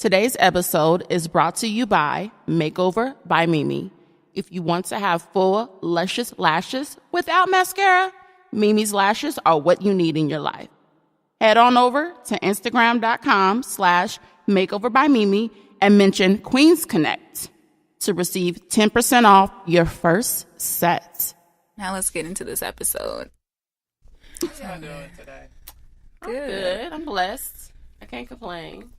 Today's episode is brought to you by Makeover by Mimi. If you want to have full, luscious lashes without mascara, Mimi's lashes are what you need in your life. Head on over to Instagram.com/makeoverbymimi and mention Queens Connect to receive 10% off your first set. Now let's get into this episode. How you doing today? Good. I'm blessed. I can't complain.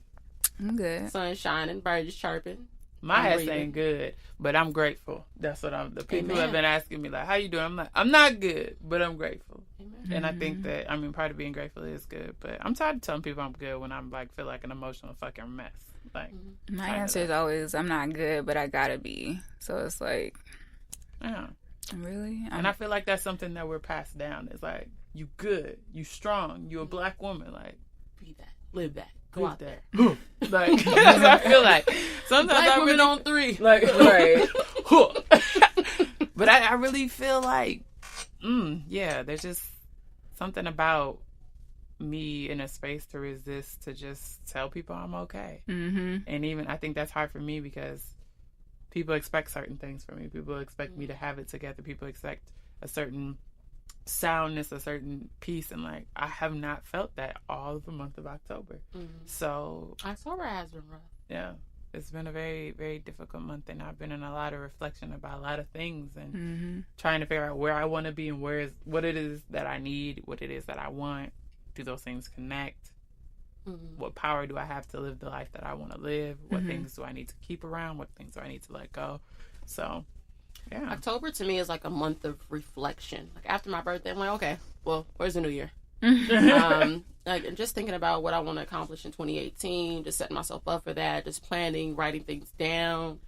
I'm good. Sun shining, birds chirping. My ass ain't good, but I'm grateful. That's what the people Amen. have been asking me, like, how you doing? I'm like, I'm not good, but I'm grateful. Amen. And I think that, part of being grateful is good, but I'm tired of telling people I'm good when I'm like, feel like an emotional fucking mess. Like, My answer is always, I'm not good, but I gotta be. So it's like, yeah. Really? And I feel like that's something that we're passed down. It's like, you good, you strong, you a black woman, like, Be that. Live that. Go out there. Like, that's what I feel like. Sometimes Black I women really, on 3. like, right. But I really feel like, there's just something about me in a space to resist to just tell people I'm okay. Mm-hmm. And even, I think that's hard for me because people expect certain things from me. People expect me to have it together. People expect a certain soundness, a certain peace, and like I have not felt that all of the month of October. So October has been rough. yeah, it's been a very, very difficult month, and I've been in a lot of reflection about a lot of things and trying to figure out where I want to be and what it is that I need, what it is that I want. Do those things connect? What power do I have to live the life that I want to live? What things do I need to keep around? What things do I need to let go? So yeah, October to me is like a month of reflection. Like after my birthday, I'm like, okay, well, where's the new year? Like just thinking about what I want to accomplish in 2018, just setting myself up for that, just planning, writing things down,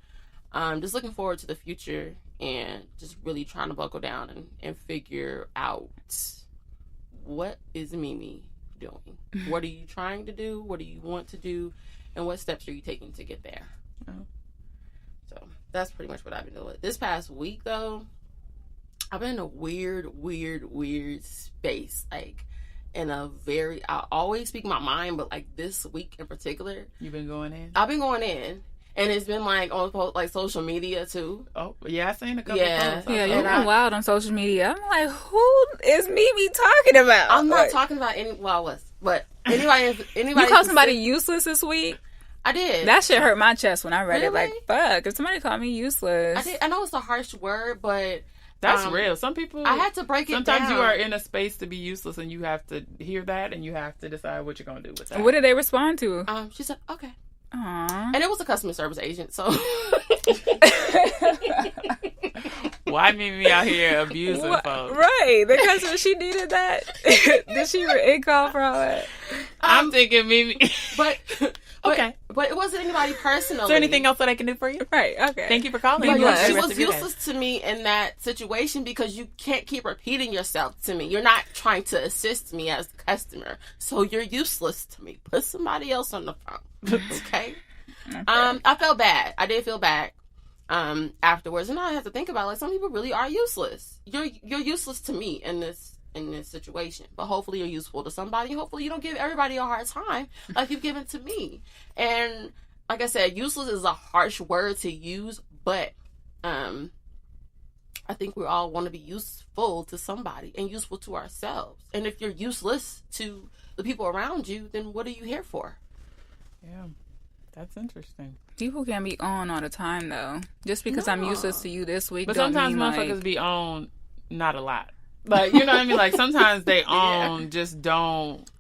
just looking forward to the future and just really trying to buckle down and figure out what is Mimi doing? What are you trying to do? What do you want to do? And what steps are you taking to get there? So that's pretty much what I've been doing. This past week, though, I've been in a weird space. Like, I always speak my mind, but like this week in particular, you've been going in. I've been going in. And it's been like on like social media too. Oh yeah, I seen a couple of posts. Yeah, you've been wild on social media. I'm like, who is Mimi talking about? I'm not talking about any. Well, I was, but anybody. You called somebody useless this week? I did. That shit hurt my chest when I read it. Really? Like, fuck, if somebody called me useless. I did. I know it's a harsh word, but that's real. Some people. I had to break it down. Sometimes you are in a space to be useless, and you have to hear that, and you have to decide what you're gonna do with that. What did they respond to? She said, "Okay." Aww. And it was a customer service agent, so. Why Mimi out here abusing folks? Right, the customer, she needed that. Did she call for all that? I'm thinking Mimi. But okay. But it wasn't anybody personally. Is there anything else that I can do for you? Right, okay. Thank you for calling. She was useless to me in that situation because you can't keep repeating yourself to me. You're not trying to assist me as the customer. So you're useless to me. Put somebody else on the phone. Okay? I felt bad. I did feel bad afterwards. And I had to think about, like, some people really are useless. You're useless to me in this situation, but hopefully you're useful to somebody. Hopefully you don't give everybody a hard time like you've given to me. And like I said, useless is a harsh word to use, but I think we all want to be useful to somebody and useful to ourselves. And if you're useless to the people around you, then what are you here for? Yeah, that's interesting. People can be on all the time though. Just because I'm useless to you this week, but don't sometimes mean motherfuckers be on not a lot. Like, you know what I mean? Like, sometimes they just don't.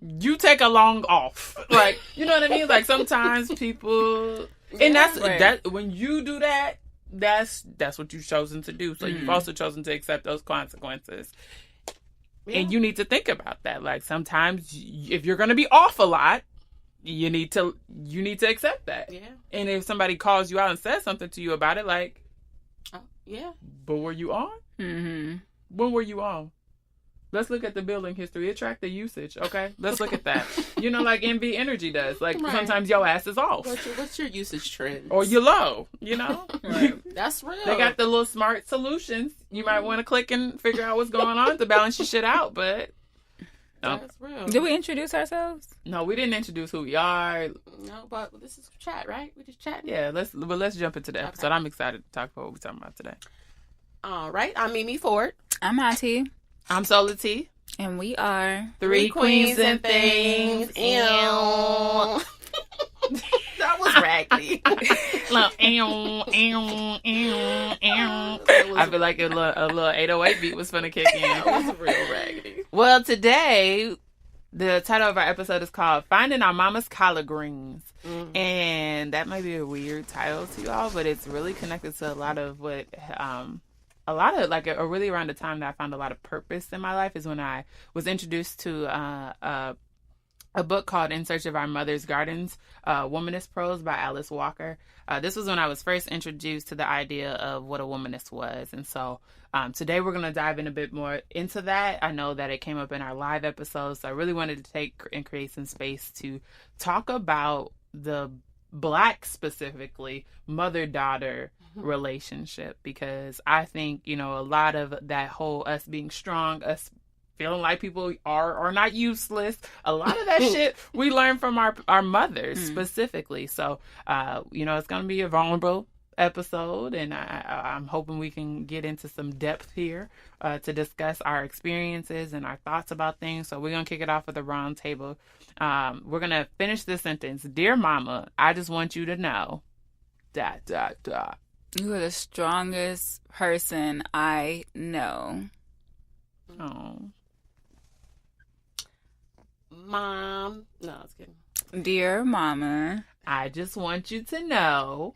You take a long off. Like, you know what I mean? Like, sometimes people. And that when you do that, that's what you've chosen to do. So you've also chosen to accept those consequences. Yeah. And you need to think about that. Like, sometimes if you're going to be off a lot, you need to accept that. Yeah. And if somebody calls you out and says something to you about it, like, yeah. But were you on? Mm-hmm. When were you on? Let's look at the building history. It tracked the usage, okay? Let's look at that. You know, like NV Energy does. Like, sometimes your ass is off. What's your usage trend? Or you're low, you know? Right. That's real. They got the little smart solutions. You might want to click and figure out what's going on to balance your shit out, but That's real. Did we introduce ourselves? No, we didn't introduce who we are. No, but this is chat, right? We just chatting. Yeah, let's jump into the episode. I'm excited to talk about what we're talking about today. All right. I'm Mimi Ford. I'm Ahti. I'm Sola T. And we are Three Queens and Things. Ew. That was raggedy. I feel like a little 808 beat was finna kick in. That was real raggedy. Well, today, the title of our episode is called Finding Our Mama's Collard Greens. Mm-hmm. And that might be a weird title to y'all, but it's really connected to a lot of what... really around the time that I found a lot of purpose in my life is when I was introduced to a book called In Search of Our Mother's Gardens, Womanist Prose by Alice Walker. This was when I was first introduced to the idea of what a womanist was. And so today we're going to dive in a bit more into that. I know that it came up in our live episodes, so I really wanted to take and create some space to talk about the Black, specifically, mother-daughter relationship, because I think, a lot of that whole us being strong, us feeling like people are or not useless, a lot of that shit we learn from our mothers specifically. So, it's going to be a vulnerable episode, and I'm hoping we can get into some depth here to discuss our experiences and our thoughts about things. So we're going to kick it off with a round table. We're going to finish this sentence. Dear Mama, I just want you to know ... You are the strongest person I know. Oh. Mom. No, I was kidding. Dear Mama, I just want you to know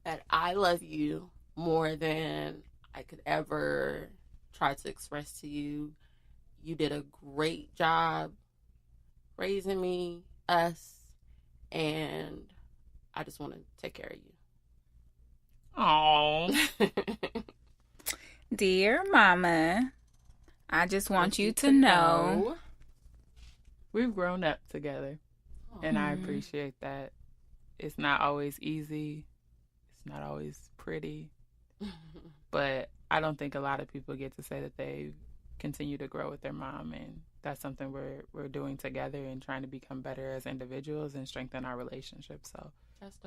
that I love you more than I could ever try to express to you. You did a great job raising me, us, and I just want to take care of you. Oh. Dear Mama, I just want you to know. We've grown up together, and I appreciate that. It's not always easy. It's not always pretty. But I don't think a lot of people get to say that they continue to grow with their mom, and that's something we're doing together and trying to become better as individuals and strengthen our relationship. So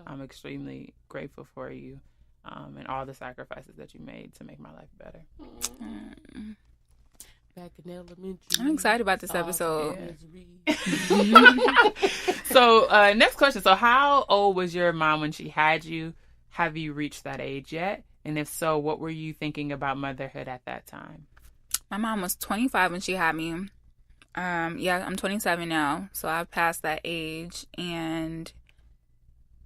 I'm extremely grateful for you. And all the sacrifices that you made to make my life better. Back in elementary. I'm excited about this episode. So, next question. So, how old was your mom when she had you? Have you reached that age yet? And if so, what were you thinking about motherhood at that time? My mom was 25 when she had me. I'm 27 now, so I've passed that age. And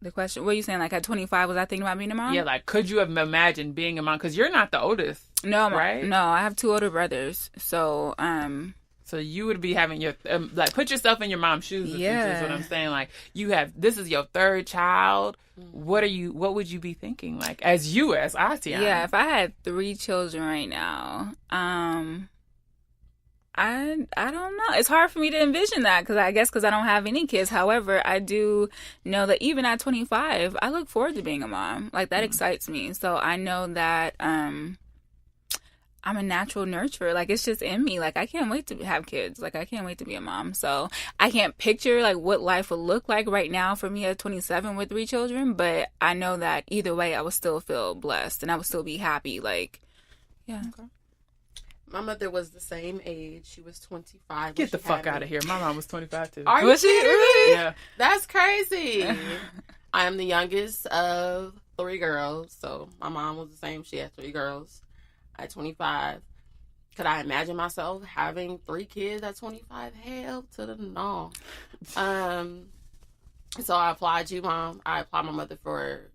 the question, what are you saying? Like at 25, was I thinking about being a mom? Yeah, like could you have imagined being a mom? Because you're not the oldest. No, right? No, I have two older brothers. So, so you would be having your put yourself in your mom's shoes. Yeah, is what I'm saying. Like this is your third child. What would you be thinking? Like as Ahti? Yeah, if I had 3 children right now, I don't know. It's hard for me to envision that because I don't have any kids. However, I do know that even at 25, I look forward to being a mom. Like that excites me. So I know that I'm a natural nurturer. Like it's just in me. Like I can't wait to have kids. Like I can't wait to be a mom. So I can't picture like what life would look like right now for me at 27 with 3 children. But I know that either way, I would still feel blessed and I would still be happy. Like, yeah. Okay. My mother was the same age. She was 25. Get the fuck out of here. My mom was 25 too. Are you serious? Yeah. That's crazy. I am the youngest of 3 girls. So my mom was the same. She had 3 girls at 25. Could I imagine myself having 3 kids at 25? Hell to the no. So I applaud you, Mom. I applaud my mother for,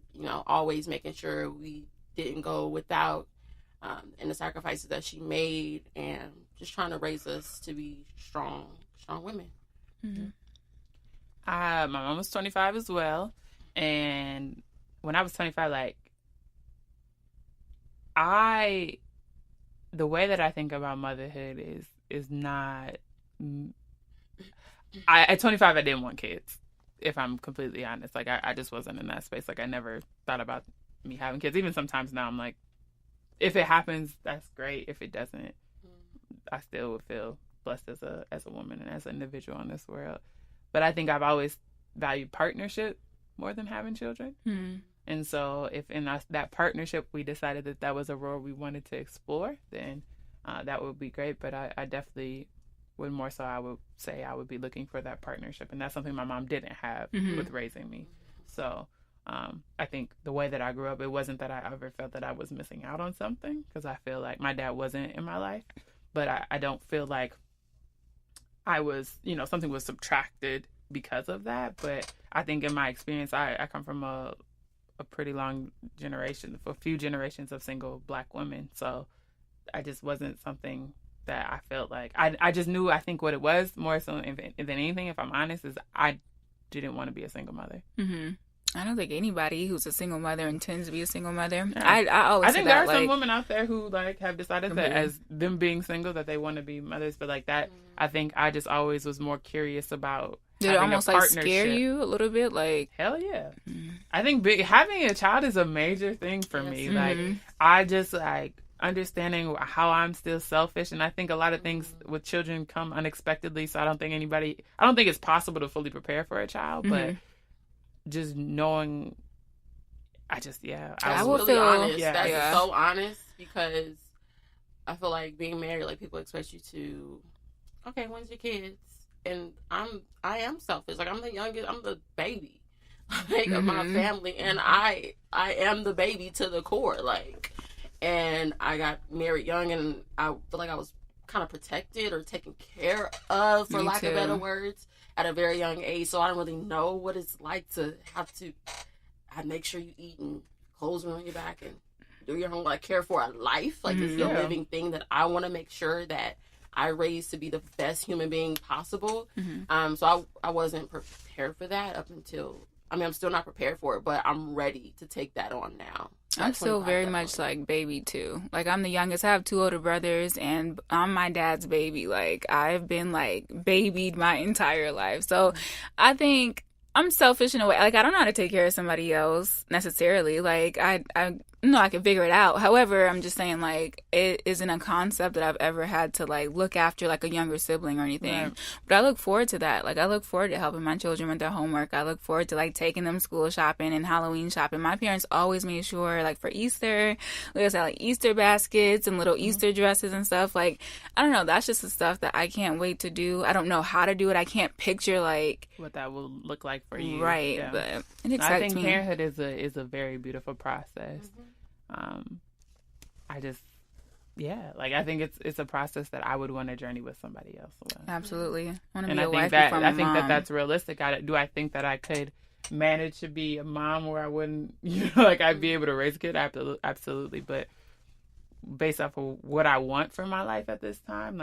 always making sure we didn't go without. And the sacrifices that she made, and just trying to raise us to be strong women. Mm-hmm. My mom was 25 as well, and when I was 25, the way that I think about motherhood is not. At 25, I didn't want kids. If I'm completely honest, I just wasn't in that space. I never thought about me having kids. Even sometimes now, I'm like. If it happens, that's great. If it doesn't, I still would feel blessed as a woman and as an individual in this world. But I think I've always valued partnership more than having children. Mm-hmm. And so if in that partnership we decided that was a role we wanted to explore, then that would be great. But I definitely would more so, I would say I would be looking for that partnership. And that's something my mom didn't have with raising me. So I think the way that I grew up, it wasn't that I ever felt that I was missing out on something, because I feel like my dad wasn't in my life. But I don't feel like I was, something was subtracted because of that. But I think in my experience, I come from a pretty long generation, a few generations of single Black women. So I just wasn't something that I felt like, I just knew, I think what it was more so than anything, if I'm honest, is I didn't want to be a single mother. Mm-hmm. I don't think anybody who's a single mother intends to be a single mother. Yeah. I always I think say there that, are some women out there who have decided that Mm-hmm. as them being single that they want to be mothers, but that I think I just always was more curious about. Did it almost scare you a little bit? Hell yeah. Mm-hmm. I think having a child is a major thing for me. Mm-hmm. I just understanding how I'm still selfish, and I think a lot of things with children come unexpectedly. So I don't think it's possible to fully prepare for a child, but just knowing, I will feel honest. Yeah. That's so honest, because I feel like being married, people expect you to, okay, when's your kids? And I am selfish. I'm the youngest. I'm the baby, of my family, and I am the baby to the core. And I got married young, and I feel like I was kind of protected or taken care of, for lack of better words, at a very young age. So I don't really know what it's like to have to make sure you eat and clothes are on your back and do your homework, care for a life. It's a living thing that I want to make sure that I raised to be the best human being possible. So I wasn't prepared for that up until, I'm still not prepared for it, but I'm ready to take that on now. I'm still very much baby too. I'm the youngest. I have 2 older brothers, and I'm my dad's baby. I've been babied my entire life. So I think I'm selfish in a way. I don't know how to take care of somebody else necessarily. I know I can figure it out. However, I'm just saying it isn't a concept that I've ever had to look after a younger sibling or anything. Right. But I look forward to that. I look forward to helping my children with their homework. I look forward to taking them school shopping and Halloween shopping. My parents always made sure for Easter, we always had Easter baskets and little Easter dresses and stuff. I don't know. That's just the stuff that I can't wait to do. I don't know how to do it. I can't picture what that will look like for you. Right. Yeah. But it excites me. I think parenthood is a very beautiful process. I just, I think it's a process that I would want to journey with somebody else. Absolutely. I want to be a wife before my I think mom. that's realistic. Do I think that I could manage to be a mom where I wouldn't, I'd be able to raise a kid? Absolutely. But based off of what I want for my life at this time,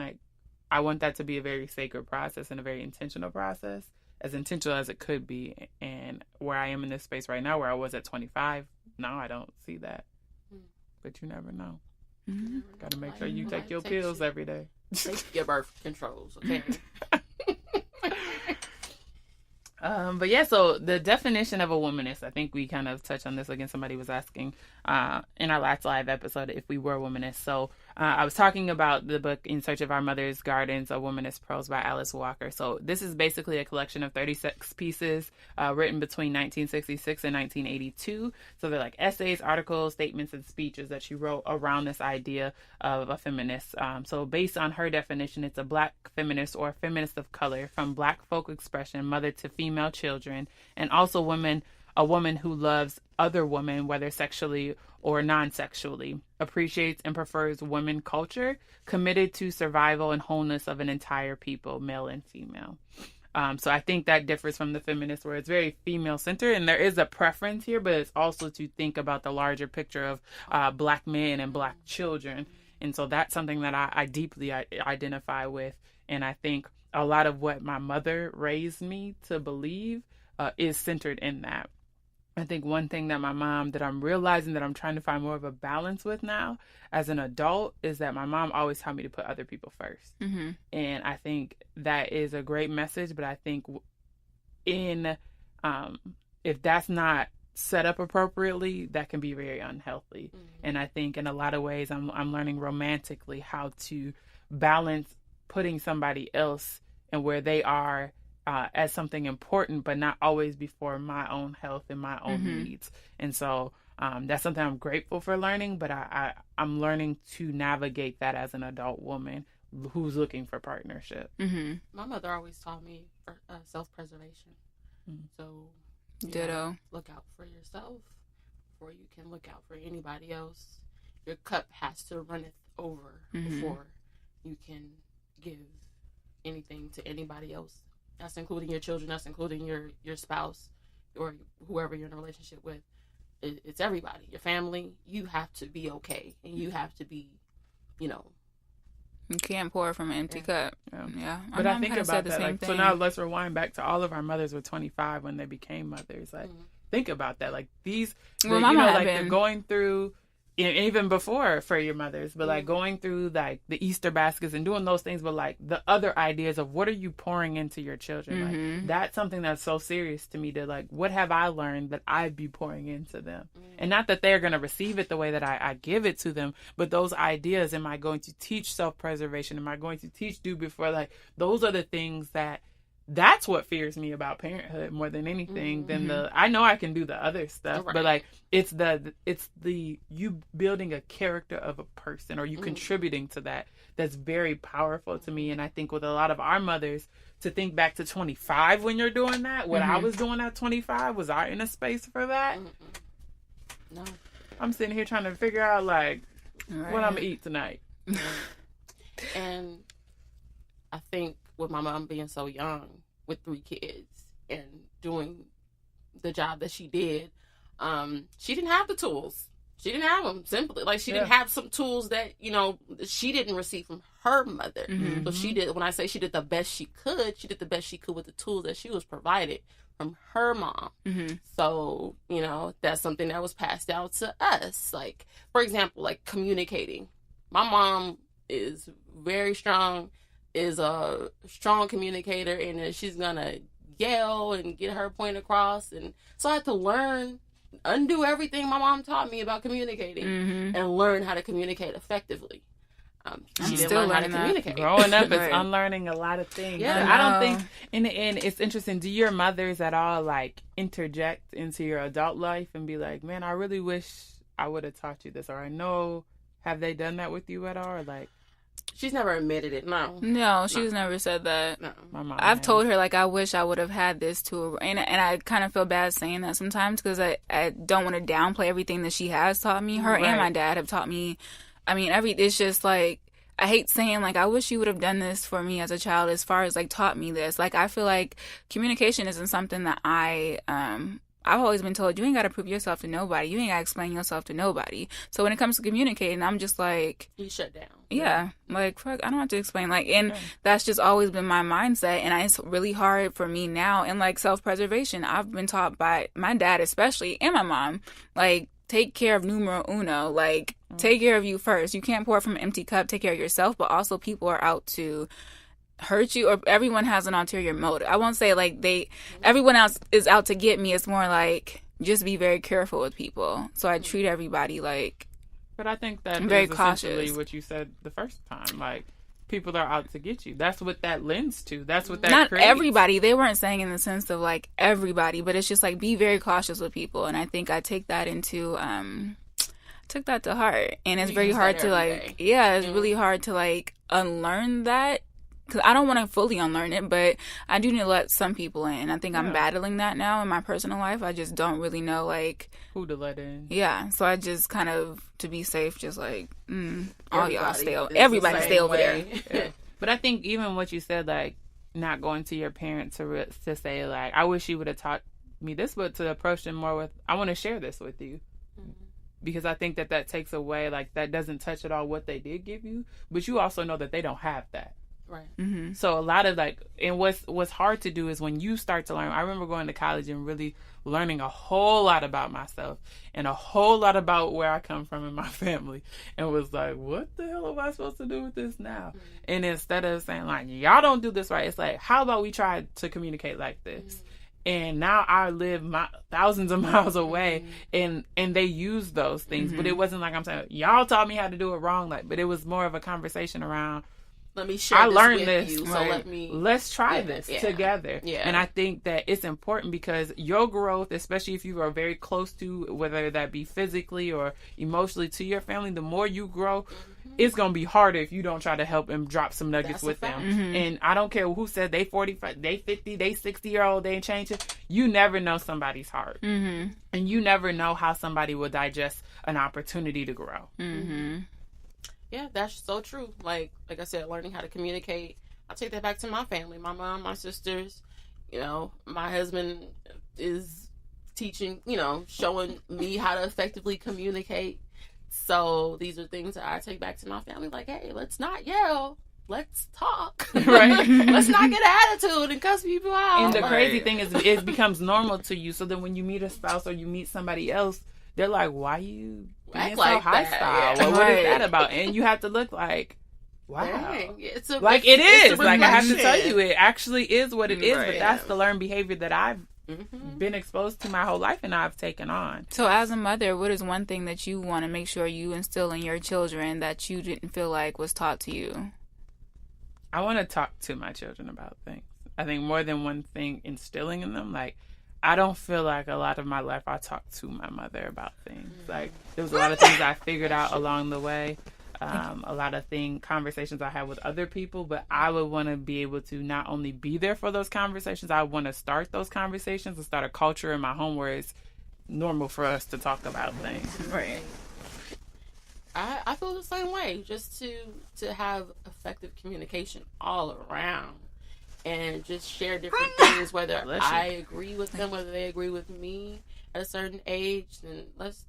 I want that to be a very sacred process and a very intentional process, as intentional as it could be. And where I am in this space right now, where I was at 25, now I don't see that. But you never know. Got to make sure you take your pills every day. Take your birth controls, okay? But yeah, so the definition of a womanist, I think we kind of touched on this again. Somebody was asking in our last live episode if we were womanists. So I was talking about the book In Search of Our Mother's Gardens, A Womanist Prose by Alice Walker. So this is basically a collection of 36 pieces written between 1966 and 1982. So they're essays, articles, statements, and speeches that she wrote around this idea of a feminist. So based on her definition, it's a Black feminist or feminist of color, from Black folk expression, mother to female children, and also a woman who loves other women, whether sexually or non-sexually, appreciates and prefers women culture, committed to survival and wholeness of an entire people, male and female. So I think that differs from the feminist, where it's very female-centered, and there is a preference here, but it's also to think about the larger picture of Black men and Black children. And so that's something that I deeply identify with, and I think a lot of what my mother raised me to believe is centered in that. I think one thing that that I'm realizing that I'm trying to find more of a balance with now as an adult is that my mom always taught me to put other people first. And I think that is a great message, but I think if that's not set up appropriately, that can be very unhealthy. And I think in a lot of ways I'm learning romantically how to balance putting somebody else and where they are as something important, but not always before my own health and my own needs. And so that's something I'm grateful for learning, but I'm learning to navigate that as an adult woman who's looking for partnership. My mother always taught me self-preservation. So, ditto. Look out for yourself before you can look out for anybody else. Your cup has to runneth over before you can give anything to anybody else. That's including your children. That's including your spouse or whoever you're in a relationship with. It's everybody. Your family. You have to be okay, and you have to be, You can't pour from an empty cup. Yeah. But I think about that. Like, so now let's rewind back to all of our mothers were 25 when they became mothers. Like, think about that. Like these, they're going through. Even before for your mothers, but like going through like the Easter baskets and doing those things, but like the other ideas of what are you pouring into your children? Like that's something that's so serious to me, to like, what have I learned that I'd be pouring into them? And not that they're going to receive it the way that I give it to them, but those ideas, am I going to teach self-preservation? Am I going to teach do before? Like those are the things that's what fears me about parenthood more than anything than I know I can do the other stuff, but like it's the you building a character of a person, or you contributing to that's very powerful to me. And I think with a lot of our mothers, to think back to 25 when you're doing that, what I was doing at 25, was I in a space for that? No. I'm sitting here trying to figure out like what I'm gonna eat tonight. And I think with my mom being so young with 3 kids and doing the job that she did, she didn't have the tools. She didn't have them, simply. Like, she didn't have some tools that, she didn't receive from her mother. So she did, when I say she did the best she could with the tools that she was provided from her mom. So, that's something that was passed down to us. Like, for example, like communicating. My mom is very strong, is a strong communicator, and she's gonna yell and get her point across. And so I had to undo everything my mom taught me about communicating and learn how to communicate effectively. She didn't learn how to communicate. Growing up is unlearning a lot of things. Yeah, I don't think, in the end, it's interesting. Do your mothers at all like interject into your adult life and be like, man, I really wish I would have taught you this, or I know, have they done that with you at all? Or like, she's never admitted it. No, she's never said that. No. My mom I've told her, like, I wish I would have had this too. And I kind of feel bad saying that sometimes, because I don't want to downplay everything that she has taught me. Her and my dad have taught me. I mean, it's just like, I hate saying, like, I wish you would have done this for me as a child, as far as like taught me this. Like, I feel like communication isn't something that I've always been told, you ain't got to prove yourself to nobody. You ain't got to explain yourself to nobody. So when it comes to communicating, I'm just like, you shut down. Yeah. Like, fuck, I don't have to explain. Like, and that's just always been my mindset. And it's really hard for me now. And like self-preservation, I've been taught by my dad, especially, and my mom, like, take care of numero uno. Like, take care of you first. You can't pour from an empty cup. Take care of yourself. But also, people are out to hurt you, or everyone has an ulterior motive. I won't say like everyone else is out to get me. It's more like, just be very careful with people. So I treat everybody like, but I think that very is cautious. Essentially what you said the first time. Like, people are out to get you. That's what that lends to. That's what that not creates. Everybody. They weren't saying in the sense of like everybody, but it's just like, be very cautious with people. And I think I take that took that to heart. And it's very hard to like, it's really hard to like unlearn that. Because I don't want to fully unlearn it, but I do need to let some people in. I think I'm battling that now in my personal life. I just don't really know, like, who to let in. Yeah, so I just kind of, to be safe, just like, all y'all stay over. Everybody stay over there. Yeah. But I think even what you said, like, not going to your parents to say, like, I wish you would have taught me this, but to approach them more with, I want to share this with you. Because I think that takes away, like, that doesn't touch at all what they did give you, but you also know that they don't have that. Right. So a lot of like, and what's hard to do is when you start to learn. I remember going to college and really learning a whole lot about myself and a whole lot about where I come from in my family, and was like, what the hell am I supposed to do with this now? And instead of saying like, y'all don't do this right, it's like, how about we try to communicate like this? And now I live thousands of miles away, and they use those things, but it wasn't like I'm saying y'all taught me how to do it wrong. Like, but it was more of a conversation around, let me share I this learned with this. you. So let's try this together. Yeah. And I think that it's important because your growth, especially if you are very close to, whether that be physically or emotionally to your family, the more you grow, it's going to be harder if you don't try to help and drop some nuggets with them. And I don't care who said they 45, they 50, they 60-year-old, they ain't changing. You never know somebody's heart. And you never know how somebody will digest an opportunity to grow. Yeah, that's so true. Like I said, learning how to communicate. I take that back to my family, my mom, my sisters. You know, my husband is teaching, showing me how to effectively communicate. So these are things that I take back to my family. Like, hey, let's not yell. Let's talk. Right. Let's not get an attitude and cuss people out. And the crazy thing is, it becomes normal to you. So then when you meet a spouse or you meet somebody else, they're like, why you being so hostile? Yeah. Well, what is that about? And you have to look like, wow. Dang. It is. Like, I have to tell you, it actually is what it is. But that's the learned behavior that I've been exposed to my whole life and I've taken on. So as a mother, what is one thing that you want to make sure you instill in your children that you didn't feel like was taught to you? I want to talk to my children about things. I think more than one thing instilling in them. Like, I don't feel like a lot of my life I talked to my mother about things. Like, there was a lot of things I figured out along the way. A lot of conversations I had with other people, but I would want to be able to not only be there for those conversations, I want to start those conversations and start a culture in my home where it's normal for us to talk about things. Right. I feel the same way. Just to have effective communication all around, and just share different things. Whether I agree with them, whether they agree with me at a certain age, then let's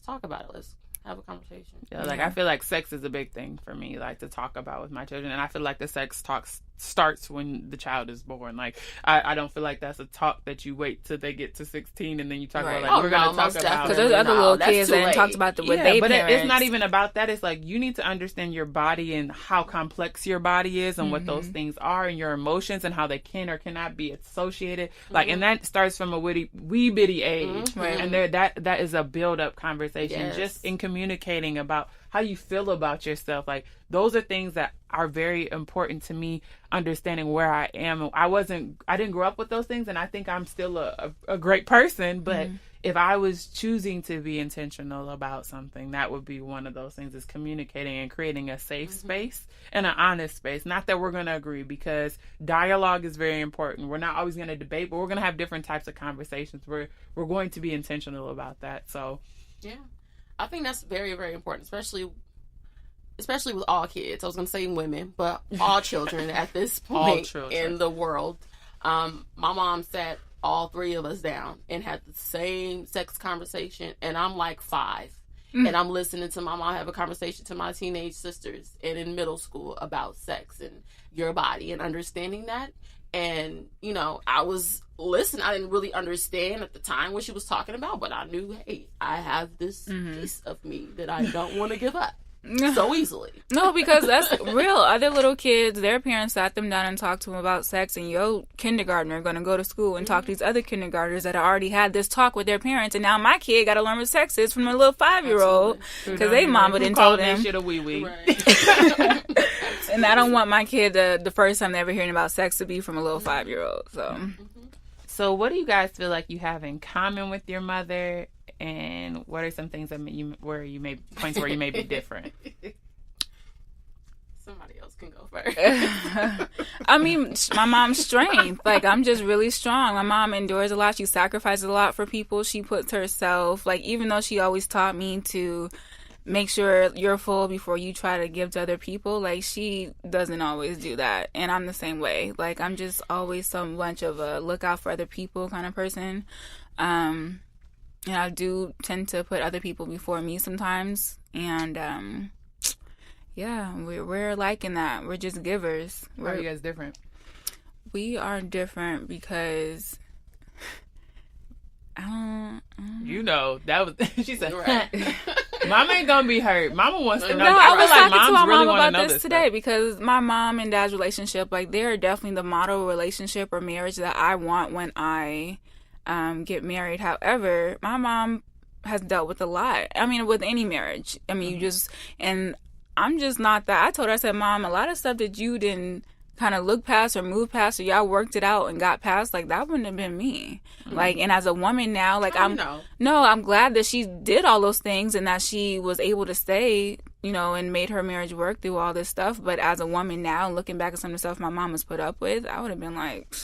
talk about it. Let's have a conversation. Yeah, like I feel like sex is a big thing for me, like to talk about with my children, and I feel like the sex talk starts when the child is born. Like I don't feel like that's a talk that you wait till they get to 16 and then you talk about like we're gonna talk about, because there's other little kids that talked about the with their parents. It's not even about that. It's like you need to understand your body and how complex your body is and what those things are and your emotions and how they can or cannot be associated. Like and that starts from a wee bitty age, and that is a build up conversation just in communicating about how you feel about yourself. Like those are things that are very important to me, understanding where I am. I didn't grow up with those things, and I think I'm still a great person, but if I was choosing to be intentional about something, that would be one of those things, is communicating and creating a safe space and an honest space. Not that we're going to agree, because dialogue is very important. We're not always going to debate, but we're going to have different types of conversations. We're going to be intentional about that. So yeah, I think that's very, very important, especially with all kids. I was going to say women, but all children at this point in the world. My mom sat all three of us down and had the same sex conversation, and I'm like 5. And I'm listening to my mom have a conversation to my teenage sisters and in middle school about sex and your body and understanding that. And, I was listening. I didn't really understand at the time what she was talking about, but I knew, hey, I have this piece of me that I don't want to give up so easily. No, because that's real. Other little kids, their parents sat them down and talked to them about sex, and your kindergartner going to go to school and talk to these other kindergartners that already had this talk with their parents, and now my kid got to learn what sex is from a little 5-year-old because they mama didn't tell them. Shit a wee wee. Right. And I don't want my kid the first time they're ever hearing about sex to be from a little 5-year-old. So what do you guys feel like you have in common with your mother? And what are some things that points where you may be different? Somebody else can go first. I mean, my mom's strength. Like, I'm just really strong. My mom endures a lot. She sacrifices a lot for people. She puts herself, like, even though she always taught me to make sure you're full before you try to give to other people, like, she doesn't always do that. And I'm the same way. Like, I'm just always so much of a look out for other people kind of person. And I do tend to put other people before me sometimes. And, yeah, we're like in that. We're just givers. How are you guys different? We are different because that was, she said, right. Mama ain't gonna be hurt. Mama wants to know. No, I was talking to my really mom about this today stuff. Because my mom and dad's relationship, like, they're definitely the model relationship or marriage that I want when I get married. However, my mom has dealt with a lot. I mean, with any marriage. I mean, you just, and I'm just not that. I told her, I said, Mom, a lot of stuff that you didn't kind of look past or move past, or y'all worked it out and got past, like, that wouldn't have been me. Like, and as a woman now, like, I'm glad that she did all those things and that she was able to stay, you know, and made her marriage work through all this stuff. But as a woman now, looking back at some of the stuff my mom was put up with, I would have been like,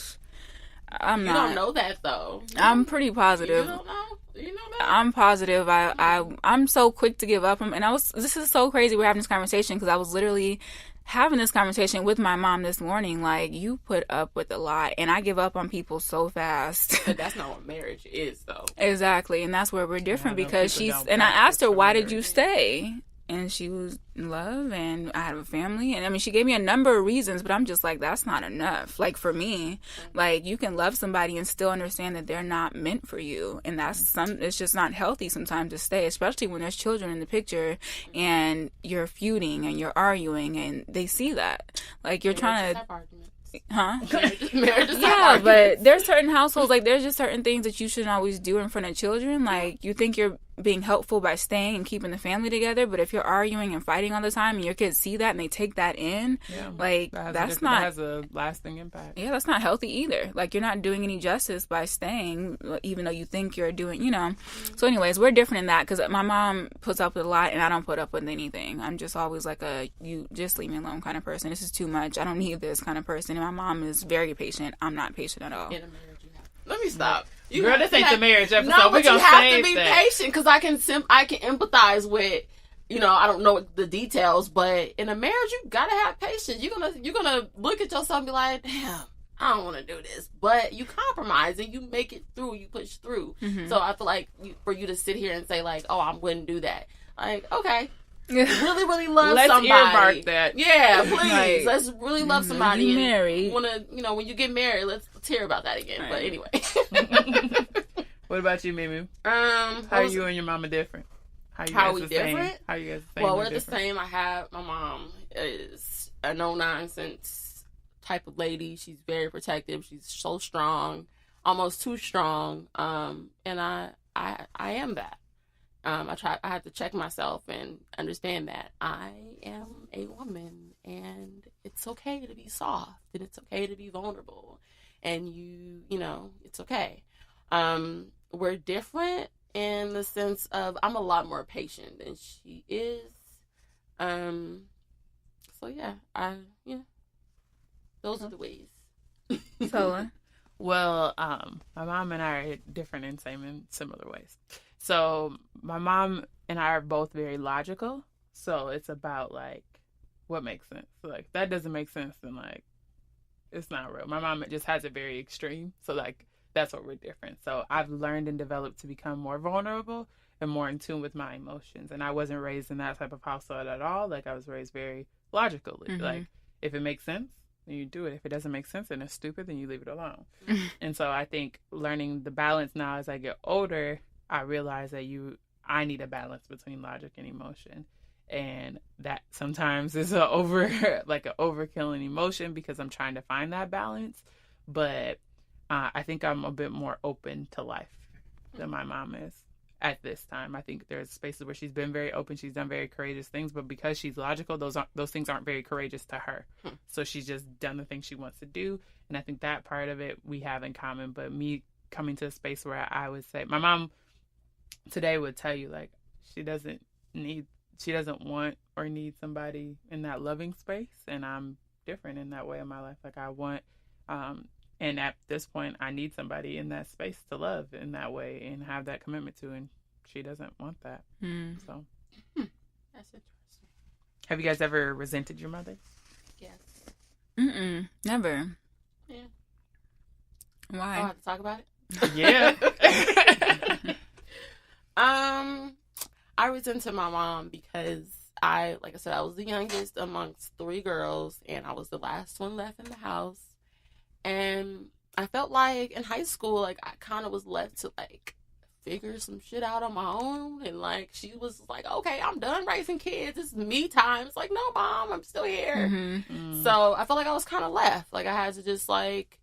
I'm not. You don't know that, though. I'm pretty positive. You don't know? You know that? I'm positive. I'm so quick to give up. And this is so crazy we're having this conversation, because I was literally having this conversation with my mom this morning. Like, you put up with a lot, and I give up on people so fast. But that's not what marriage is, though. Exactly. And that's where we're different, because I asked her, why did you stay? And she was in love, and I have a family. And I mean, she gave me a number of reasons, but I'm just like, that's not enough. Like, for me, like, you can love somebody and still understand that they're not meant for you. And it's just not healthy sometimes to stay, especially when there's children in the picture and you're feuding and you're arguing and they see that. Like, you're trying to... Huh? Marriage is yeah, but there's certain households, like, there's just certain things that you shouldn't always do in front of children. Like, you think you're being helpful by staying and keeping the family together, but if you're arguing and fighting all the time and your kids see that and they take that in, like, that has a lasting impact. Yeah, that's not healthy either. Like, you're not doing any justice by staying, even though you think you're doing, you know. So anyways, we're different in that, because my mom puts up with a lot and I don't put up with anything. I'm just always like you just leave me alone kind of person. This is too much. I don't need this kind of person. And my mom is very patient. I'm not patient at all. In a marriage, you have. Let me stop. Girl, this ain't the marriage episode. No, we're but you have to be that. patient, because I can empathize with, you know, I don't know the details, but in a marriage you gotta have patience. You're gonna look at yourself and be like, damn, I don't want to do this, but you compromise and you make it through. You push through. Mm-hmm. So I feel like for you to sit here and say like, oh, I wouldn't do that. Like, okay. Really, really love somebody. Let's earmark that. Yeah, please. Like, let's really love somebody. You married. When you get married, let's hear about that again. Right. But anyway. What about you, Mimi? How are you and your mama different? How we different? How you guys the same? Well, we're the same. My mom is a no-nonsense type of lady. She's very protective. She's so strong, almost too strong. And I am that. I had to check myself and understand that I am a woman, and it's okay to be soft, and it's okay to be vulnerable, and you know, it's okay. We're different in the sense of I'm a lot more patient than she is. So yeah, those are the ways. So, well, my mom and I are different in similar ways. So my mom and I are both very logical. So it's about like what makes sense. So, like, that doesn't make sense, then like it's not real. My mom just has it very extreme. So like that's what we're different. So I've learned and developed to become more vulnerable and more in tune with my emotions. And I wasn't raised in that type of household at all. Like, I was raised very logically. Mm-hmm. Like, if it makes sense, then you do it. If it doesn't make sense and it's stupid, then you leave it alone. Mm-hmm. And so I think learning the balance now as I get older, I realize that I need a balance between logic and emotion. And that sometimes is an overkill in emotion because I'm trying to find that balance. But I think I'm a bit more open to life than my mom is at this time. I think there's spaces where she's been very open. She's done very courageous things, but because she's logical, those things aren't very courageous to her. So she's just done the things she wants to do. And I think that part of it we have in common. But me coming to a space where I would say, my mom today would tell you, like, she doesn't want or need somebody in that loving space. And I'm different in that way in my life. Like, I want, and at this point, I need somebody in that space to love in that way and have that commitment to. And she doesn't want that. So, that's interesting. Have you guys ever resented your mother? Yes. Never. Yeah. Why? I have to talk about it. Yeah. I resented my mom because like I said, I was the youngest amongst 3 girls, and I was the last one left in the house. And I felt like in high school, like, I kind of was left to, like, figure some shit out on my own. And, like, she was like, okay, I'm done raising kids. It's me time. It's like, no, Mom, I'm still here. Mm-hmm. So I felt like I was kind of left. Like, I had to just, like,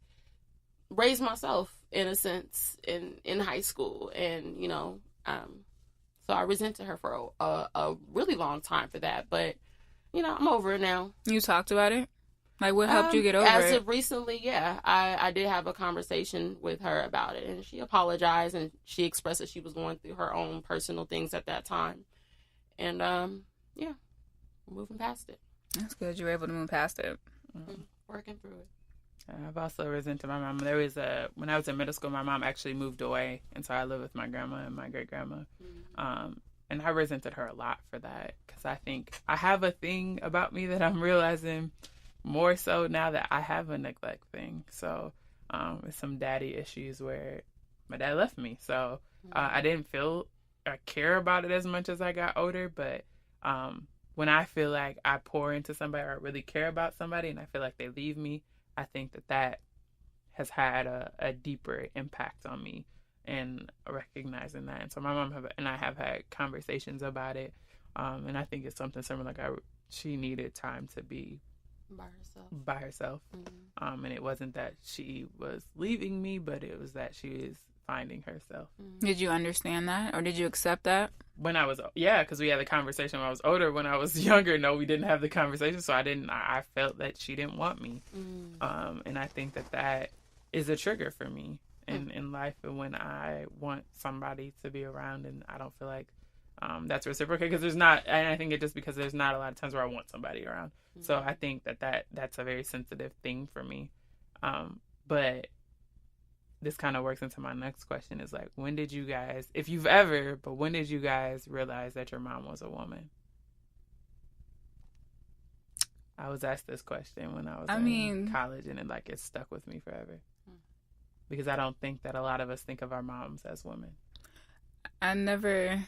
raise myself, in a sense, in high school. And, you know, so I resented her for a really long time for that. But I'm over it now. You talked about it? Like, what helped you get over as it? of recently, yeah. I did have a conversation with her about it, and she apologized, and she expressed that she was going through her own personal things at that time. And, yeah, moving past it. That's good. You were able to move past it. Working through it. I've also resented my mom. There was when I was in middle school, my mom actually moved away, and so I lived with my grandma and my great grandma. And I resented her a lot for that, because I think I have a thing about me that I'm realizing more so now that I have a neglect thing. So it's some daddy issues where my dad left me, so I didn't feel or care about it as much as I got older. But when I feel like I pour into somebody or I really care about somebody and I feel like they leave me, I think that has had a deeper impact on me, and recognizing that. And so my mom and I have had conversations about it, and I think it's something similar. Like she needed time to be by herself. And it wasn't that she was leaving me, but it was that she was finding herself. Did you understand that, or did you accept that? When I was, because we had the conversation when I was older. When I was younger, no, we didn't have the conversation, so I felt that she didn't want me. And I think that is a trigger for me in life, and when I want somebody to be around and I don't feel like that's reciprocal, because there's not, and I think it's just because there's not a lot of times where I want somebody around. So I think that's a very sensitive thing for me. But this kind of works into my next question, is like, when did you guys, if you've ever, but when did you guys realize that your mom was a woman? I was asked this question when I was in college, and it stuck with me forever. Because I don't think that a lot of us think of our moms as women. I never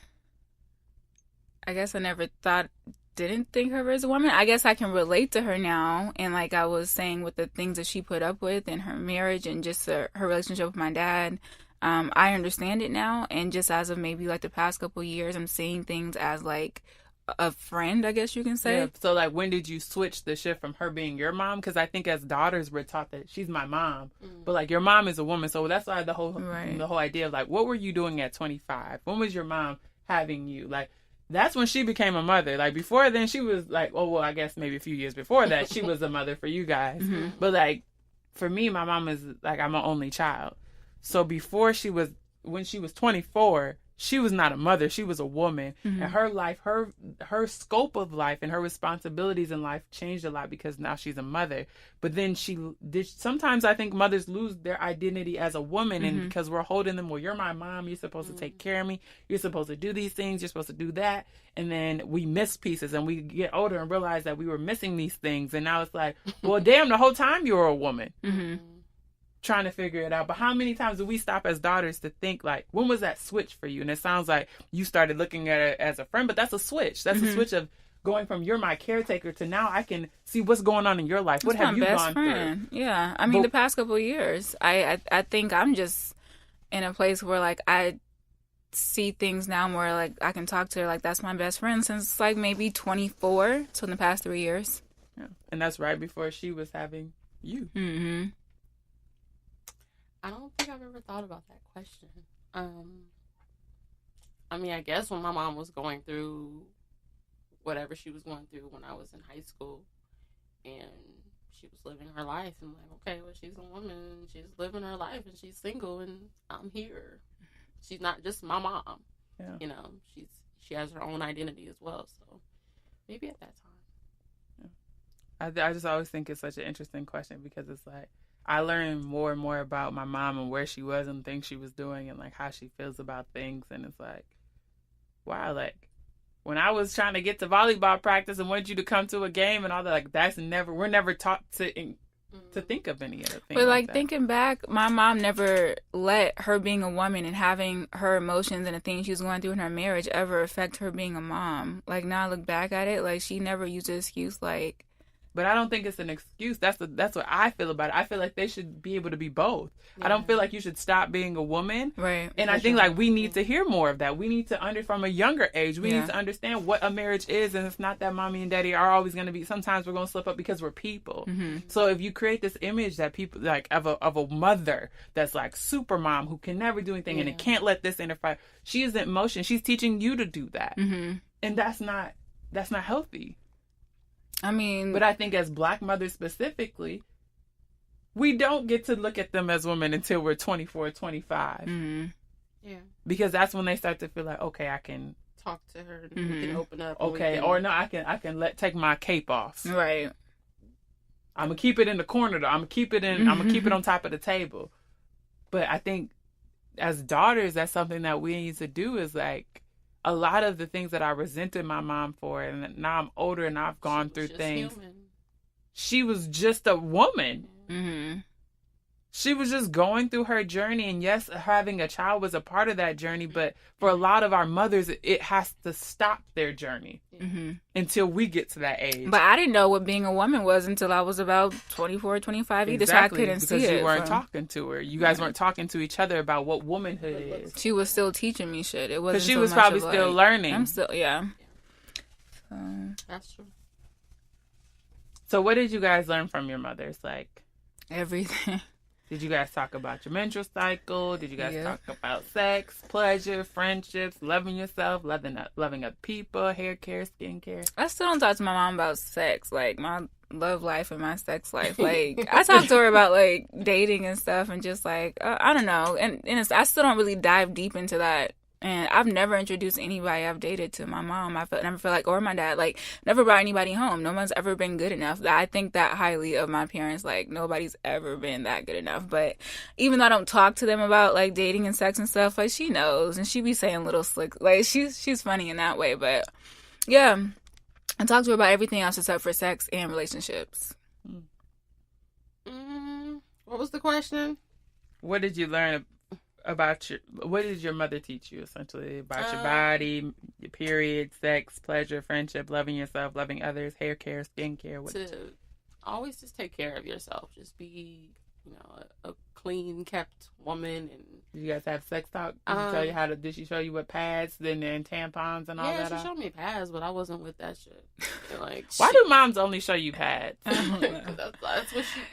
didn't think of her as a woman. I guess I can relate to her now. And like I was saying, with the things that she put up with in her marriage and just her relationship with my dad, I understand it now. And just as of maybe like the past couple of years, I'm seeing things as like a friend, I guess you can say. Yeah. So like, when did you switch the shift from her being your mom? Because I think as daughters, we're taught that she's my mom, but like your mom is a woman. So that's why the whole idea of like, what were you doing at 25? When was your mom having you? Like, that's when she became a mother. Like, before then, she was like, oh, well, I guess maybe a few years before that, she was a mother for you guys. But like, for me, my mom is like, I'm an only child. So when she was 24, she was not a mother. She was a woman. And her life, her scope of life and her responsibilities in life changed a lot because now she's a mother. But then sometimes I think mothers lose their identity as a woman, and because we're holding them, well, you're my mom, you're supposed to take care of me, you're supposed to do these things, you're supposed to do that. And then we miss pieces, and we get older and realize that we were missing these things. And now it's like, well, damn, the whole time you were a woman. Trying to figure it out. But how many times do we stop as daughters to think, like, when was that switch for you? And it sounds like you started looking at it as a friend, but that's a switch. That's a switch of going from you're my caretaker to now I can see what's going on in your life. What have you gone through? Yeah. I mean, the past couple of years, I think I'm just in a place where like I see things now more like I can talk to her like that's my best friend since like maybe 24. So in the past 3 years. Yeah. And that's right before she was having you. I don't think I've ever thought about that question. I mean, I guess when my mom was going through whatever she was going through when I was in high school, and she was living her life, and like, okay, well, she's a woman, and she's living her life, and she's single, and I'm here. She's not just my mom. Yeah. You know, she has her own identity as well. So maybe at that time. Yeah. I just always think it's such an interesting question, because it's like, I learned more and more about my mom and where she was and things she was doing and like how she feels about things. And it's like, wow, like when I was trying to get to volleyball practice and wanted you to come to a game and all that, like we're never taught to think of any other thing. But like thinking back, my mom never let her being a woman and having her emotions and the things she was going through in her marriage ever affect her being a mom. Like now I look back at it, like she never used the excuse like. But I don't think it's an excuse. That's what I feel about it. I feel like they should be able to be both. Yeah. I don't feel like you should stop being a woman. Right. And I think like we need to hear more of that. We need to from a younger age. We need to understand what a marriage is, and it's not that mommy and daddy are always going to be. Sometimes we're going to slip up because we're people. So if you create this image that people like of a mother that's like super mom who can never do anything and it can't let this interfere. She isn't emotion. She's teaching you to do that, and that's not healthy. I mean, but I think as Black mothers specifically, we don't get to look at them as women until we're 24, 25. mm-hmm. Yeah. Because that's when they start to feel like, okay, I can talk to her and we can open up. Okay, or no, I can take my cape off. Right. I'm gonna keep it in the corner though. I'm gonna keep it on top of the table. But I think as daughters, that's something that we need to do is like a lot of the things that I resented my mom for, and now I'm older and I've gone through things. Human. She was just a woman. Mm-hmm. She was just going through her journey, and yes, having a child was a part of that journey, but for a lot of our mothers, it has to stop their journey until we get to that age. But I didn't know what being a woman was until I was about 24, 25 either, so I couldn't see it. Because you weren't talking to her. You guys weren't talking to each other about what womanhood is. She was still teaching me shit. It wasn't because she so was much probably of still like, learning. I'm still, yeah. That's true. So what did you guys learn from your mothers? Like everything. Did you guys talk about your menstrual cycle? Did you guys talk about sex, pleasure, friendships, loving yourself, loving other people, hair care, skin care? I still don't talk to my mom about sex, like my love life and my sex life. Like I talk to her about like dating and stuff, and just like I don't know, and I still don't really dive deep into that. And I've never introduced anybody I've dated to my mom. I never feel like, or my dad, like, never brought anybody home. No one's ever been good enough. I think that highly of my parents. Like, nobody's ever been that good enough. But even though I don't talk to them about, like, dating and sex and stuff, like, she knows. And she be saying little slick, like, she's funny in that way. But, yeah, I talk to her about everything else except for sex and relationships. What was the question? What did you learn about what did your mother teach you essentially about your body, your period, sex, pleasure, friendship, loving yourself, loving others, hair care, skin care? To always just take care of yourself. Just be, a clean kept woman. And did you guys have sex talk? Did she show you what pads and tampons and all that? Yeah, she showed me pads, but I wasn't with that shit. Like, why do moms only show you pads?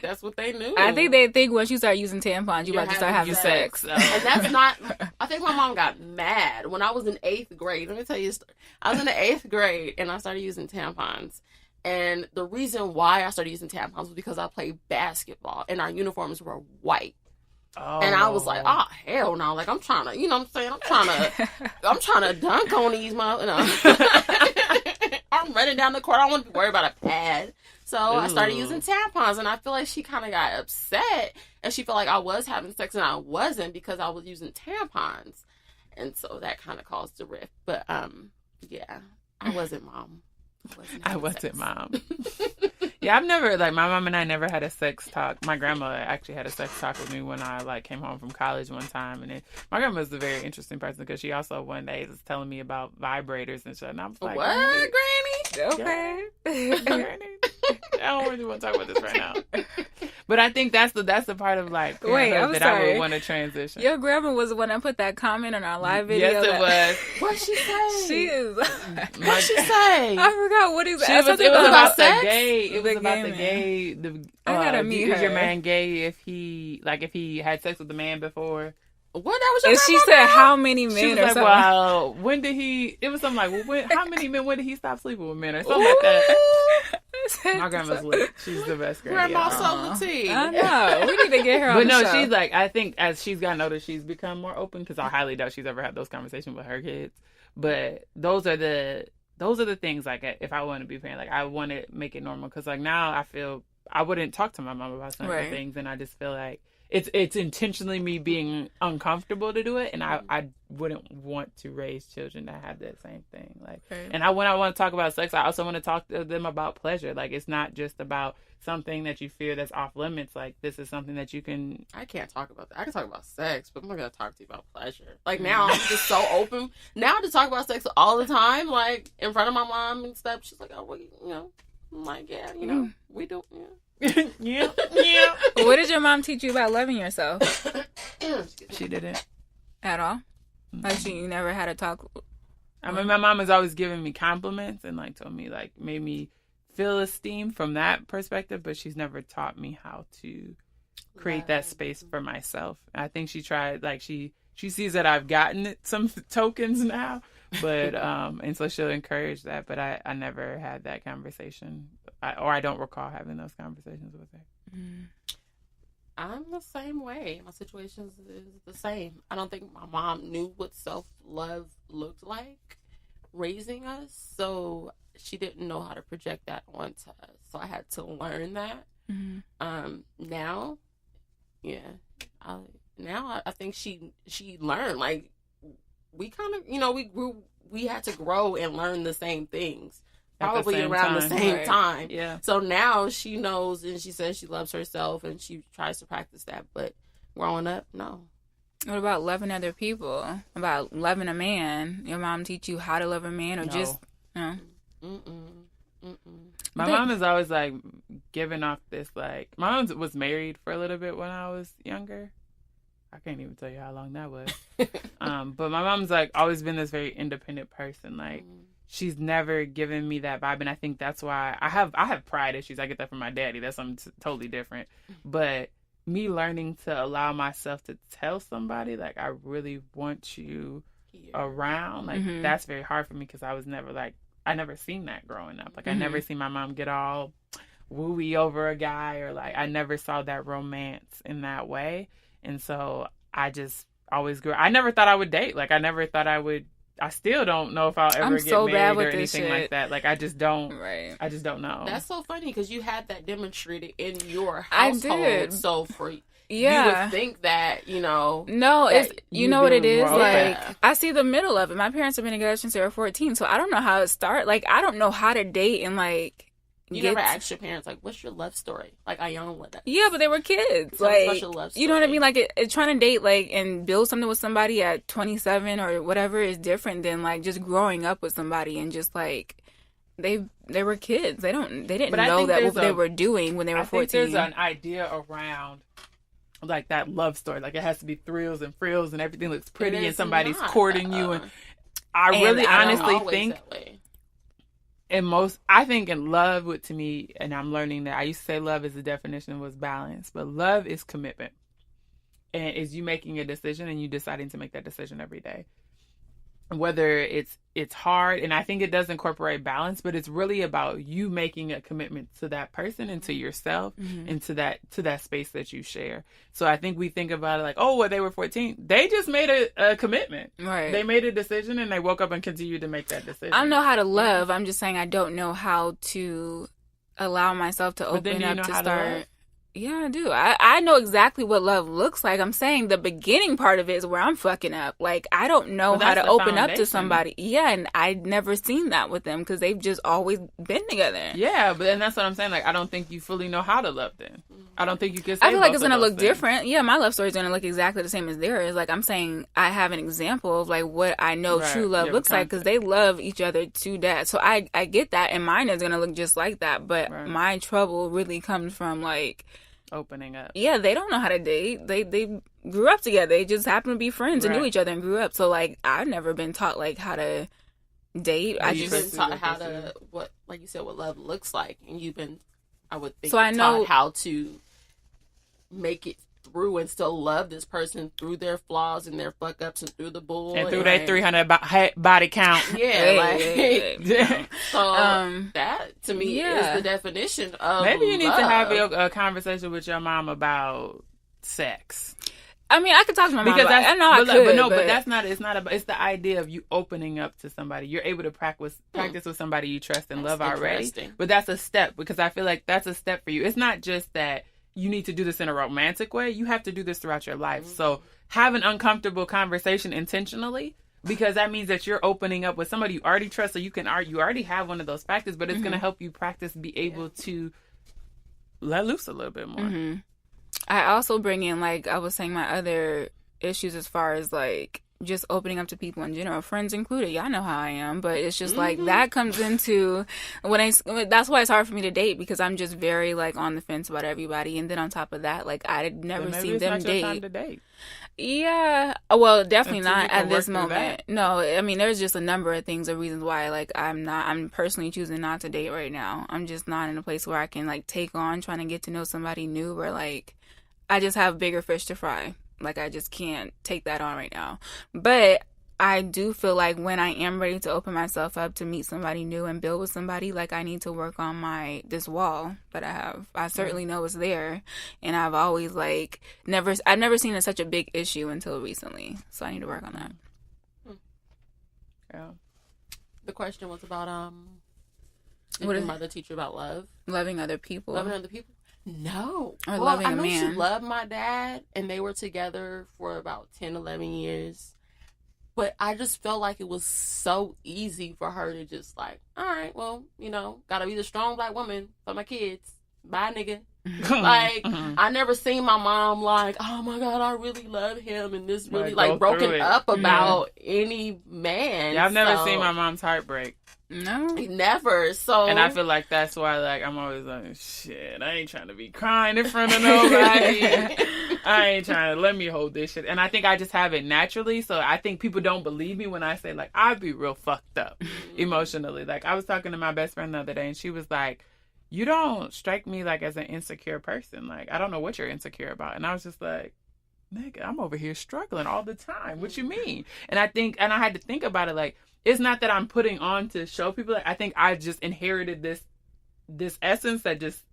that's what they knew. I think they think once you start using tampons, you about to start having sex. And that's not. I think my mom got mad when I was in 8th grade. Let me tell you a story. I was in the 8th grade and I started using tampons. And the reason why I started using tampons was because I played basketball and our uniforms were white. Oh. And I was like, oh, hell no. Like, I'm trying to, I'm saying? I'm trying to dunk on these I'm running down the court. I don't want to be worried about a pad. So I started using tampons, and I feel like she kind of got upset, and she felt like I was having sex and I wasn't because I was using tampons. And so that kind of caused the rift. But, yeah, I wasn't mom. I wasn't mom. Yeah, I've never, my mom and I never had a sex talk. My grandma actually had a sex talk with me when I, came home from college one time. And my grandma was a very interesting person because she also one day was telling me about vibrators and shit. And I was like, what, Granny? Okay. Yeah. Granny. I don't really want to talk about this right now. But I think that's the part of, parenthood I would want to transition. Your grandma was the one that put that comment on our live video. Yes, it was. What'd she say? She is. What'd she say? I forgot what he said. It was about sex? The gay. It was about the gay. gay. I gotta meet her. Is your man gay if he had sex with the man before? What? That was your And she said, how many men? She was or like, something. well, when did he? It was something like, how many men? When did he stop sleeping with men or something like that? My grandma's lit. She's the best granny. Grandma's so lit. I know. We need to get her on the show. She's I think as she's gotten older, she's become more open because I highly doubt she's ever had those conversations with her kids. But those are the things, if I want to be a parent, I want to make it normal because, now I feel I wouldn't talk to my mom about some of the things, and I just feel like it's intentionally me being uncomfortable to do it, and I wouldn't want to raise children that have that same thing. And when I want to talk about sex, I also want to talk to them about pleasure. It's not just about something that you feel that's off limits. This is something that you can. I can't talk about that. I can talk about sex, but I'm not gonna talk to you about pleasure. Now I'm just so open now to talk about sex all the time, in front of my mom and stuff. She's like, oh, well, I'm like, yeah, we do, yeah. Yeah. What did your mom teach you about loving yourself? She didn't at all. You never had a talk. I mean, my mom has always given me compliments and told me made me feel esteemed from that perspective, but she's never taught me how to create that space for myself. I think she tried. She sees that I've gotten some tokens now, but and so she'll encourage that. But I never had that conversation I don't recall having those conversations with her. I'm the same way. My situation is the same. I don't think my mom knew what self-love looked like raising us, so she didn't know how to project that onto us. So I had to learn that. Now, I think she learned. Like, we kind of, we had to grow and learn the same things. Probably around the same time. Yeah. So now she knows, and she says she loves herself, and she tries to practice that. But growing up, no. What about loving other people? About loving a man? Your mom teach you how to love a man, or just no? My mom is always like giving off this like. My mom was married for a little bit when I was younger. I can't even tell you how long that was. But my mom's like always been this very independent person. Like. She's never given me that vibe, and I think that's why I have pride issues. I get that from my daddy. That's something totally different. But me learning to allow myself to tell somebody, like, I really want you around, like, that's very hard for me because I was never, like, I never seen that growing up. Like, I never seen my mom get all wooey over a guy, or, like, I never saw that romance in that way. And so I just always grew. I never thought I would date. Like, I never thought I would. I still don't know if I'll ever get married or anything like that. Like, I just don't. Right. I just don't know. That's so funny because you had that demonstrated in your household. I did. So you would think that, No, it's you know what it is. Like, I see the middle of it. My parents have been together since they were 14, so I don't know how it started. Like, I don't know how to date and like. You never asked your parents, like, what's your love story? Like, Ayana would. Yeah, but they were kids. So like, what's your love story? You know what I mean? Like, trying to date, like, and build something with somebody at 27 or whatever is different than, like, just growing up with somebody and just, like, they were kids. They didn't know that what they were doing when they were 14. I think there's an idea around, like, that love story. Like, it has to be thrills and frills and everything looks pretty and somebody's courting you. And I really honestly think... I think in love, to me, and I'm learning that I used to say love as the definition was balance, but love is commitment. And is you making a decision and you deciding to make that decision every day. Whether it's hard, and I think it does incorporate balance, but it's really about you making a commitment to that person and to yourself and to that space that you share. So I think we think about it like, oh, well, they were 14. They just made a commitment. Right. They made a decision and they woke up and continued to make that decision. I don't know how to love. I'm just saying I don't know how to allow myself to open up to start. Yeah, I do. I know exactly what love looks like. I'm saying the beginning part of it is where I'm fucking up. Like, I don't know how to open up to somebody. Yeah, and I'd never seen that with them because they've just always been together. Yeah, but then that's what I'm saying. Like, I don't think you fully know how to love them. I don't think you can say I feel like it's going to look different. Yeah, my love story is going to look exactly the same as theirs. Like, I'm saying I have an example of, like, what I know true love looks like because they love each other to death. So I get that, and mine is going to look just like that. But my trouble really comes from, like... opening up. Yeah, they don't know how to date. They grew up together. They just happen to be friends and knew each other and grew up. So, like, I've never been taught, like, how to date. You've been taught how to, like you said, what love looks like. And you've been, I would think, so I know taught how to make it through and still love this person through their flaws and their fuck ups and through the bull and through their 300 body count. Yeah, so that to me is the definition of maybe you need love. to have a conversation with your mom about sex. I mean, I could talk to my mom because about it. I know I could, but that's not. It's not about. It's the idea of you opening up to somebody. You're able to practice with somebody you trust and love already. But that's a step because I feel like that's a step for you. It's not just that you need to do this in a romantic way. You have to do this throughout your life. So have an uncomfortable conversation intentionally because that means that you're opening up with somebody you already trust. So you already have one of those factors, but it's going to help you practice, be able to let loose a little bit more. I also bring in, like I was saying, my other issues as far as like just opening up to people in general, friends included. Y'all know how I am, but it's just like that comes into that's why it's hard for me to date because I'm just very like on the fence about everybody. And then on top of that, like I'd never seen them date. Your time to date. Yeah, well, definitely not at this moment. No, I mean, there's just a number of things or reasons why like I'm personally choosing not to date right now. I'm just not in a place where I can like take on trying to get to know somebody new or like I just have bigger fish to fry. Like, I just can't take that on right now. But I do feel like when I am ready to open myself up to meet somebody new and build with somebody, like I need to work on this wall that I have. I certainly know it's there, and I've always I've never seen it as such a big issue until recently. So I need to work on that. Yeah. The question was about did What your is- mother teach you about love? Loving other people. Loving other people? No. Or loving I a know man. she loved my dad, and they were together for about 10, 11 years. But I just felt like it was so easy for her to just all right, well, gotta be the strong black woman for my kids. Bye, nigga. I never seen my mom oh my God, I really love him, and this really broken up about any man. Yeah, I've never seen my mom's heartbreak. No, never. So, and I feel like that's why I'm always shit, I ain't trying to be crying in front of nobody. I ain't trying to let me hold this shit. And I think I just have it naturally. So I think people don't believe me when I say I'd be real fucked up emotionally. I was talking to my best friend the other day, and she was like, you don't strike me as an insecure person. I don't know what you're insecure about. And I was just like, nigga, I'm over here struggling all the time. What you mean? And I had to think about it. It's not that I'm putting on to show people. I think I just inherited this essence that just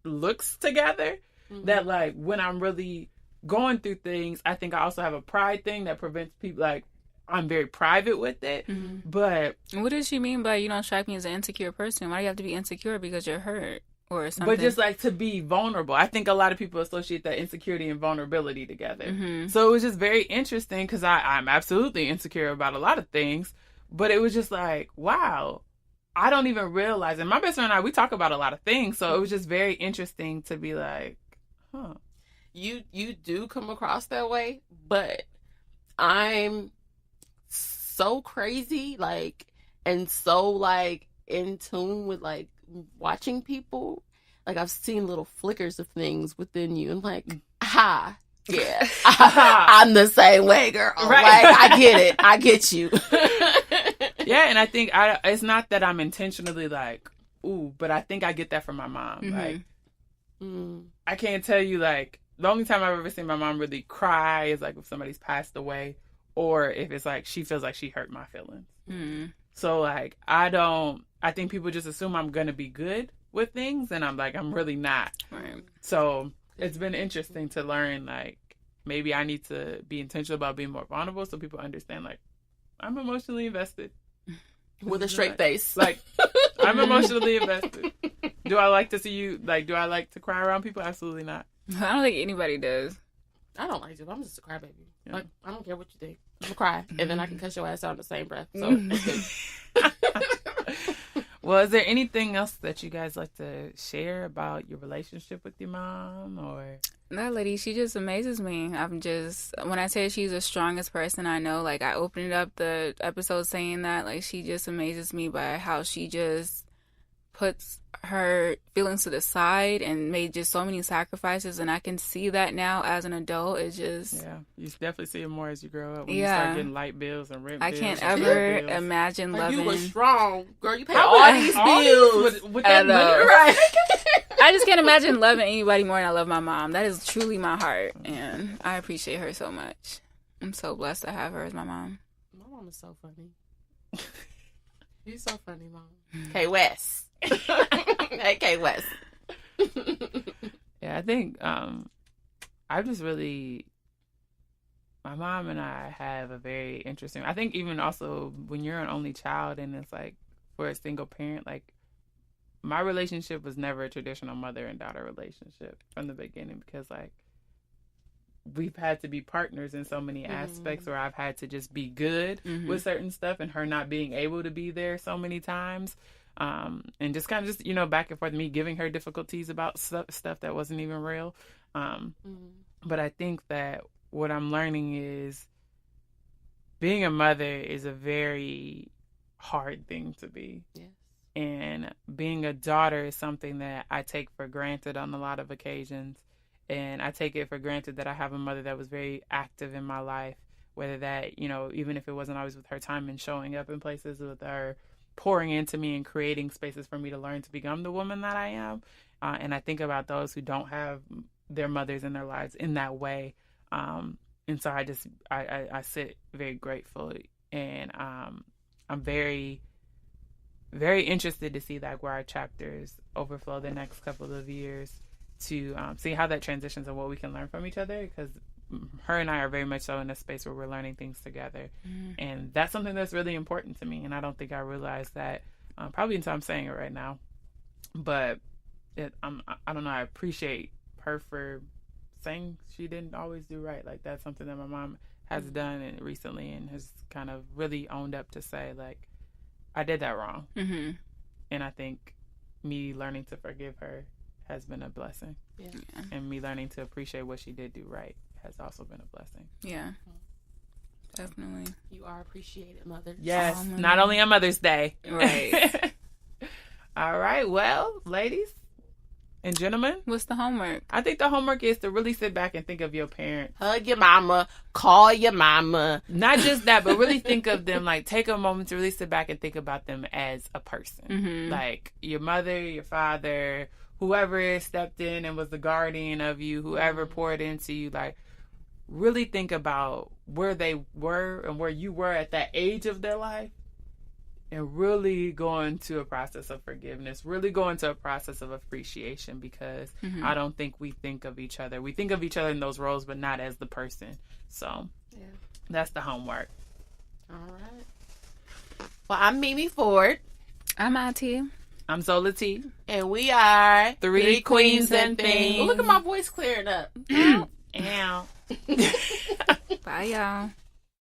looks together. Mm-hmm. That when I'm really going through things, I think I also have a pride thing that prevents people. I'm very private with it. Mm-hmm. But what does she mean by you don't strike me as an insecure person? Why do you have to be insecure because you're hurt or something? But just to be vulnerable. I think a lot of people associate that insecurity and vulnerability together. Mm-hmm. So it was just very interesting because I'm absolutely insecure about a lot of things. But it was just wow, I don't even realize. And my best friend and I, we talk about a lot of things. So it was just very interesting to be huh. You do come across that way, but I'm so crazy, and so in tune with watching people. I've seen little flickers of things within you, and yeah, I'm the same way, girl. Right. I get it. I get you. Yeah, and I think it's not that I'm intentionally ooh, but I think I get that from my mom. Mm-hmm. I can't tell you the only time I've ever seen my mom really cry is if somebody's passed away, or if it's she feels she hurt my feelings. Mm-hmm. So I think people just assume I'm gonna be good with things, and I'm really not. Right. So it's been interesting to learn maybe I need to be intentional about being more vulnerable so people understand I'm emotionally invested. With a straight face. I'm emotionally invested. Do I like to see you, do I like to cry around people? Absolutely not. I don't think anybody does. I don't like to. I'm just a crybaby. Yeah. I don't care what you think. I'm gonna cry, and then I can cuss your ass out in the same breath. So Well, is there anything else that you guys like to share about your relationship with your mom, or? That lady, she just amazes me. When I say she's the strongest person I know, I opened up the episode saying that, she just amazes me by how she just puts her feelings to the side and made just so many sacrifices, and I can see that now as an adult. It's just... Yeah, you definitely see it more as you grow up. When you start getting light bills and rent bills. I can't ever imagine loving... You were strong. Girl, you pay all these bills. With that money, right? I just can't imagine loving anybody more than I love my mom. That is truly my heart, and I appreciate her so much. I'm so blessed to have her as my mom. My mom is so funny. You're so funny, Mom. K West. Hey, K West. Yeah, I think I've just really... My mom and I have a very interesting... I think even also when you're an only child and it's for a single parent, my relationship was never a traditional mother and daughter relationship from the beginning because we've had to be partners in so many aspects where I've had to just be good with certain stuff and her not being able to be there so many times. And just kind of just, back and forth, me giving her difficulties about stuff that wasn't even real. But I think that what I'm learning is being a mother is a very hard thing to be. Yes. And being a daughter is something that I take for granted on a lot of occasions. And I take it for granted that I have a mother that was very active in my life, whether that, even if it wasn't always with her time and showing up in places, with her pouring into me and creating spaces for me to learn to become the woman that I am. And I think about those who don't have their mothers in their lives in that way. And so I sit very grateful And I'm very, very interested to see like where our chapters overflow the next couple of years to see how that transitions and what we can learn from each other, because her and I are very much so in a space where we're learning things together. And that's something that's really important to me. And I don't think I realized that probably until I'm saying it right now. But I don't know, I appreciate her for saying she didn't always do right. Like, that's something that my mom has done recently and has kind of really owned up to say, like, I did that wrong. And I think me learning to forgive her has been a blessing. Yeah. And me learning to appreciate what she did do right has also been a blessing. Yeah. Definitely. You are appreciated, Mother. Yes. Not only on Mother's Day. Right. All right. Well, ladies and gentlemen, what's the homework? I think the homework is to really sit back and think of your parents. Hug your mama. Call your mama. Not just that, but really think of them, like, take a moment to really sit back and think about them as a person. Like, your mother, your father, whoever stepped in and was the guardian of you, whoever poured into you, like, really think about where they were and where you were at that age of their life, and really go into a process of forgiveness, really go into a process of appreciation, because I don't think we think of each other. We think of each other in those roles, but not as the person. So that's the homework. All right. Well, I'm Mimi Ford. I'm Ahti. I'm Zola T. And we are Three Queens and Things. Look at my voice clearing up. Ow. Bye, y'all.